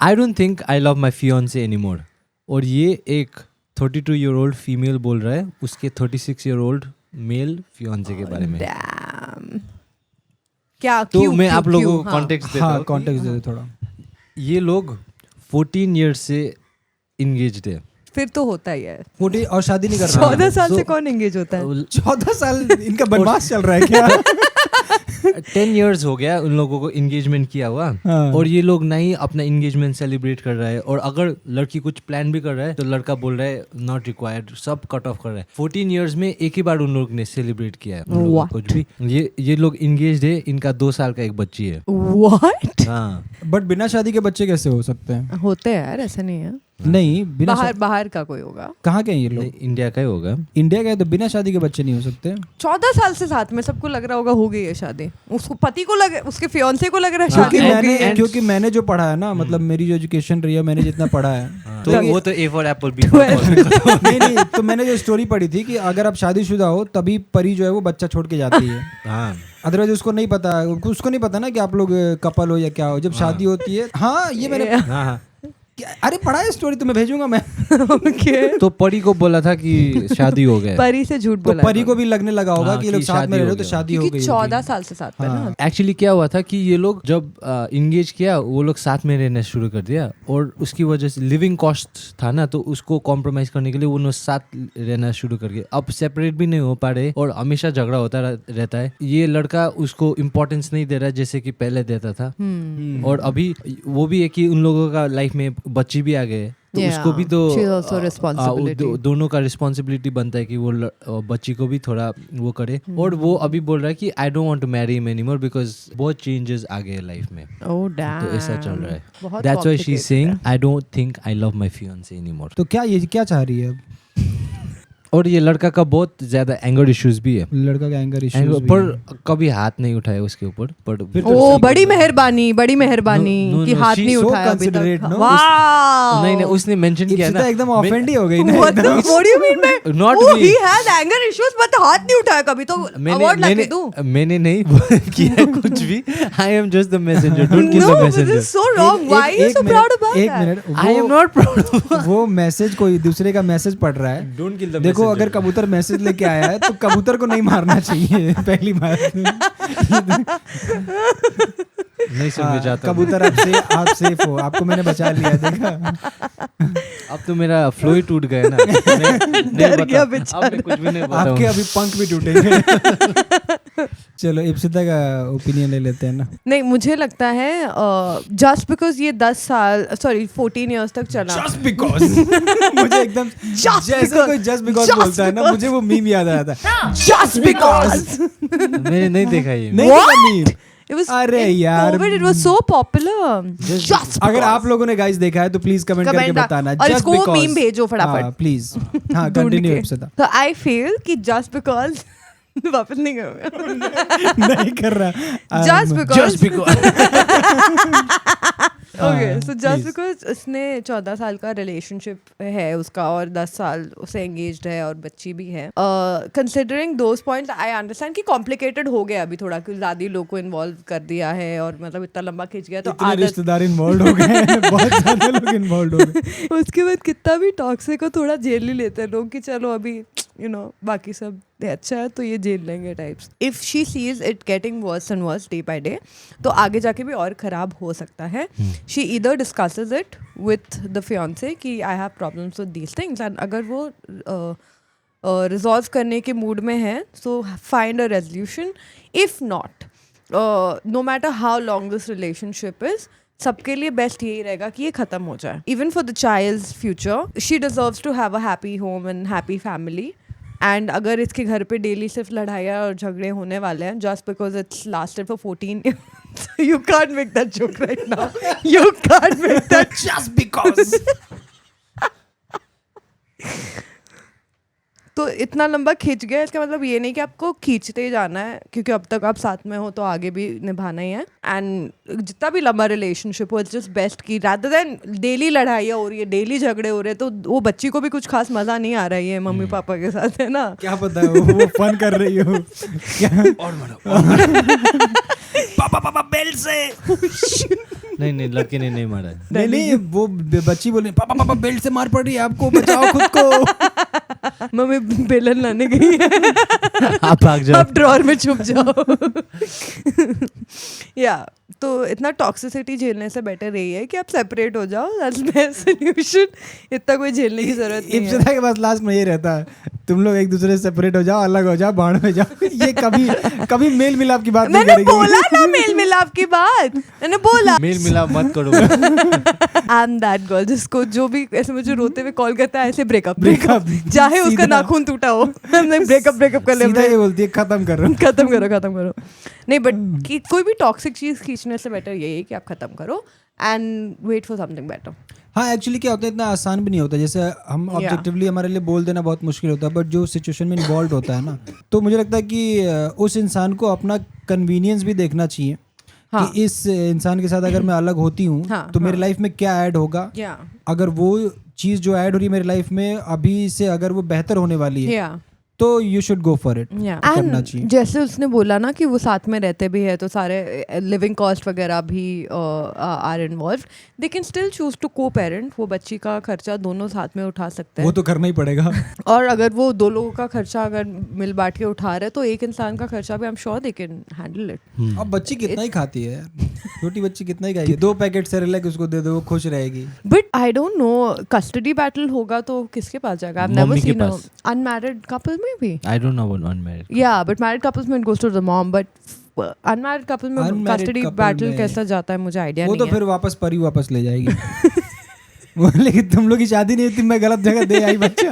I don't think I love my fiancee anymore. और ये एक 32-year-old फीमेल बोल रहा है उसके 36-year-old मेल फियांसे के बारे में। Damn. क्या तो मैं आप लोगों को कॉन्टेक्स्ट देता हाँ हूँ। कॉन्टेक्स्ट दे दो थोड़ा। ये लोग 14 years से इंगेज्ड है। फिर तो होता ही है। 40 और शादी नहीं कर रहा। 14 साल से So- कौन एंगेज होता है? 14 साल इनका बनवास चल रहा है क्या? 10 years हो गया उन लोगों को इंगेजमेंट किया हुआ। हाँ। और ये लोग नहीं अपना इंगेजमेंट सेलिब्रेट कर रहा है। और अगर लड़की कुछ प्लान भी कर रहा है तो लड़का बोल रहा है नॉट रिक्वायर्ड, सब कट ऑफ कर रहा है। 14 years में एक ही बार उन लोग ने सेलिब्रेट किया है उन लोगों What? को कुछ भी। ये लोग इंगेज्ड है, इनका 2 साल का एक बच्ची है। What? हाँ बट बिना शादी के बच्चे कैसे हो सकते हैं? होते हैं यार, ऐसा नहीं है। नहीं बिना बाहर का कोई होगा। कहाँ के हैं ये लोग? इंडिया का ही होगा। इंडिया का है तो बिना शादी के बच्चे नहीं हो सकते। 14 साल से साथ में, सबको लग रहा होगा हो गई है शादी। उसको पति को लगे, उसके फियांसे को लग रहा है शादी हो गई है। क्योंकि मैंने जो पढ़ा है ना, मतलब मेरी जो एजुकेशन रही है, मैंने जितना पढ़ा है तो वो तो A for apple B for apple। नहीं तो मैंने जो स्टोरी पढ़ी थी कि अगर आप शादीशुदा हो तभी परी जो है वो बच्चा छोड़ के जाती है। हाँ अदरवाइज उसको नहीं पता ना कि आप लोग कपल हो या क्या हो। जब शादी होती है, हाँ ये मैंने हाँ। अरे पढ़ा है स्टोरी, तुम्हें भेजूंगा मैं। Okay. तो परी को बोला था कि शादी हो गया। परी से झूठ तो बोला। परी को भी लगने लगा होगा हाँ, कि ये लोग कि साथ में रह रहे हो तो शादी शादी हो क्योंकि गई 14 होगी। साल से साथ में ना। एक्चुअली क्या हुआ था कि ये लोग जब इंगेज किया वो लोग साथ में रहना शुरू कर दिया। और उसकी वजह से लिविंग कॉस्ट था ना, तो उसको कॉम्प्रोमाइज करने के लिए वो लोग साथ रहना शुरू कर गए। अब सेपरेट भी नहीं हो पा रहे और हमेशा झगड़ा होता रहता है। ये लड़का उसको इम्पोर्टेंस नहीं दे रहा जैसे कि पहले देता था। और अभी वो भी है कि उन लोगों का लाइफ में बच्ची भी आ गए तो Yeah, उसको भी तो she's also responsibility. दोनों का रिस्पॉन्सिबिलिटी बनता है कि वो बच्ची को भी थोड़ा वो करे। और वो अभी बोल रहा है कि I don't want to marry him anymore because बहुत चेंजेस आ गए लाइफ में। Oh damn. तो ऐसा चल रहा है। बहुत that's why she is complicated saying है। I don't think I love my fiance anymore. तो क्या ये क्या चाह रही है अब? और ये लड़का का बहुत ज्यादा एंगर इश्यूज भी है। लड़का का एंगर इश्यूज पर कभी हाथ नहीं उठाया उसके ऊपर। पर फिर तो ओ बड़ी मेहरबानी No, कि no, हाथ she नहीं so उठाया अभी considerate, तक। no? वाओ। नहीं उसने मेंशन किया ना। एकदम ऑफेंड ही हो गई ना What the- एकदम। what do you mean by- Not Oh, me. he has anger issues but हाथ नहीं उठाया कभी, तो अवार्ड ला के दूं? मैंने नहीं किया कुछ भी। I am just the messenger, don't kill No, the this messenger. is so wrong. Why are you so proud about एक that? Minute I am not proud. वो मैसेज कोई दूसरे का मैसेज पढ़ रहा है। डोंट किल द देखो अगर कबूतर मैसेज लेके आया है तो कबूतर को नहीं मारना चाहिए पहली बात। नहीं समझ जाता। कबूतर आप सेफ हो, आपको मैंने बचा लिया। देखा अब तो मेरा फ्लो ही टूट गया ना। डर गया बेचारा। अब मैं कुछ भी नहीं आपके बताऊं। अभी पंख भी टूटेंगे। चलो इप्सिता का ओपिनियन ले लेते हैं ना। नहीं, मुझे लगता है जस्ट बिकॉज ये 14 years तक चला। जस्ट बिकॉज मुझे एकदम जैसे कोई जस्ट बिकॉज बोलता है ना, मुझे वो मीम याद आया था। जस्ट बिकॉज मैंने नहीं देखा ये। नहीं देखा मीम। It was अरे in यार। COVID, it was so popular. Just अगर because. आप लोगों ने गाइस देखा है तो प्लीज कमेंट करके Comment बताना। और Just इसको वो because. meme भेजो फटाफट। हाँ प्लीज। हाँ ढूंढ कंटिन्यू के। इप्सिता। So I feel कि just because वापस नहीं करूँगा। नहीं कर रहा। Just because. Just because। Okay, so just please. because उसने 14 साल का रिलेशनशिप है उसका और 10 साल उसे एंगेज्ड है और बच्ची भी है। Considering those points I understand कि कॉम्प्लिकेटेड हो गया अभी थोड़ा, क्योंकि ज़्यादा लोग को इन्वॉल्व कर दिया है और मतलब इतना लंबा खींच गया तो इतने आदत। रिश्तेदार इन्वॉल्व हो गए हैं, बहुत सारे लोग इन्वॉल्व हो गए। उसके बाद कितना भी टॉक्सिक को थोड़ा झेल ही लेते हैं लोग कि चलो अभी बाकी सब अच्छा है तो ये झेल लेंगे types. If she sees it getting worse and worse day by day तो आगे जाके भी और ख़राब हो सकता है। She either discusses it with the fiance कि I have problems with these things, and अगर वो रिजॉल्व करने के मूड में है so find a resolution. If not, no matter how long this relationship is, सबके लिए बेस्ट यही रहेगा कि ये खत्म हो जाए। Even for the child's future she deserves to have a happy home and happy family. And अगर इसके घर पे डेली सिर्फ लड़ाइयाँ और झगड़े होने वाले हैं just because it's lasted for 14 you can't make that joke right now. You can't make that Just because. तो इतना लंबा खींच गया, इसका मतलब ये नहीं कि आपको खींचते ही जाना है, क्योंकि अब तक आप साथ में हो तो आगे भी निभाना ही है। एंड जितना भी लंबा रिलेशनशिप हो, इट्स जस्ट बेस्ट की रादर देन डेली लड़ाइयाँ हो रही है, डेली झगड़े हो रहे हैं, तो वो बच्ची को भी कुछ खास मज़ा नहीं आ रही है मम्मी पापा के साथ, है ना। क्या पता है वो फन कर रही हो क्या। और बेल्ट से। नहीं लड़के ने नहीं मारा है। नहीं वो बच्ची बोल रही पापा बेल्ट से मार पड़ रही है आपको, बचाओ खुद को। मम्मी बेलन लाने गई है। आप भाग जाओ, आप ड्रॉर में छुप जाओ। या तो इतना टॉक्सिसिटी झेलने से बेटर यही है कि आप सेपरेट हो जाओ, दैट्स बेस्ट सॉल्यूशन। इतना कोई झेलने की जरूरत नहीं है। इब्सदा के पास लास्ट में ये रहता है, तुम लोग एक दूसरे से सेपरेट हो जाओ, अलग हो जाओ, भाड़ में जाओ। ये कभी मेल मिलाप की बात नहीं मैंने करेगी। बोला ना मेल मिलाप की बात, मैंने बोला मेल मिलाप मत करो। आई एम दैट गर्ल जिसको जो भी ऐसे मुझे रोते हुए कॉल करता है ऐसे ब्रेकअप चाहे उसका सीधा। नाखून टूटा हो, हमने ब्रेकअप कर सीधा ले, ये बोलती है खत्म करो। खत्म करो। नहीं बट कोई भी टॉक्सिक चीज खींचने से बेटर यही है कि आप खत्म करो and wait for something better. हाँ एक्चुअली क्या होता है, इतना आसान भी नहीं होता। जैसे हम ऑब्जेक्टिवली हमारे लिए बोल देना बहुत मुश्किल होता है, बट जो सिचुएशन में इन्वॉल्व होता है ना, तो मुझे लगता है कि उस इंसान को अपना कन्वीनियंस भी देखना चाहिए। हाँ. कि इस इंसान के साथ अगर मैं अलग होती हूँ तो मेरी लाइफ में क्या ऐड होगा, अगर वो चीज़ जो ऐड हो रही है मेरी लाइफ में अभी से अगर वो बेहतर होने वाली है तो you should go for it, करना चाहिए। जैसे उसने बोला ना कि वो साथ में रहते भी है तो सारे लिविंग कॉस्ट वगैरह भी are involve, they can still choose to co-parent. वो बच्ची का खर्चा दोनों साथ में उठा सकते हैं, वो तो करना ही पड़ेगा। और अगर वो दो लोगों का खर्चा अगर मिल बांट के उठा रहे तो एक इंसान का खर्चा भी I am sure they can handle it. अब बच्ची कितना ही खाती है यार, छोटी बच्ची कितना ही खाएगी, 2 पैकेट सेरेलैक उसको दे दो वो खुश रहेगी। But I don't know custody battle होगा तो किसके पास जाएगा? आई हैव नेवर मम्मी के सीन पास। अनमैरिड कपल में भी I don't know about unmarried. या बट मैरिड कपल्स में it goes to the mom, but unmarried couple में Unmarried कस्टडी couple बैटल में- कैसा जाता है मुझे आइडिया वो नहीं तो फिर वापस परी वापस ले जाएगी। लेकिन तुम लोग की शादी नहीं थी, मैं गलत जगह दे आई बच्चा।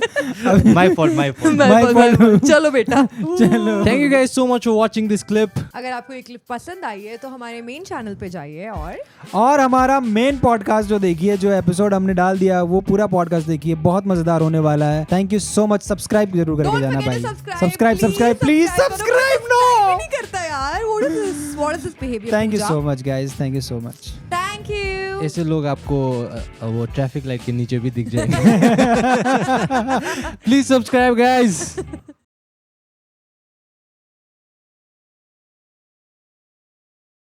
My fault. My fault. चलो बेटा। चलो Thank you guys so much for watching this clip. अगर आपको ये क्लिप पसंद आई है तो हमारे मेन चैनल पे जाइए और हमारा मेन पॉडकास्ट जो देखिए, जो एपिसोड हमने डाल दिया वो पूरा पॉडकास्ट देखिए, बहुत मजेदार होने वाला है। Thank you so much. Subscribe जरूर करके जाना भाई। सब्सक्राइब प्लीज सब्सक्राइब नो नहीं करता यार। What is this behavior? Thank you so much guys, thank you so much. Thank you. ऐसे लोग आपको वो ट्रैफिक लाइट के नीचे भी दिख जाएंगे। Please subscribe guys.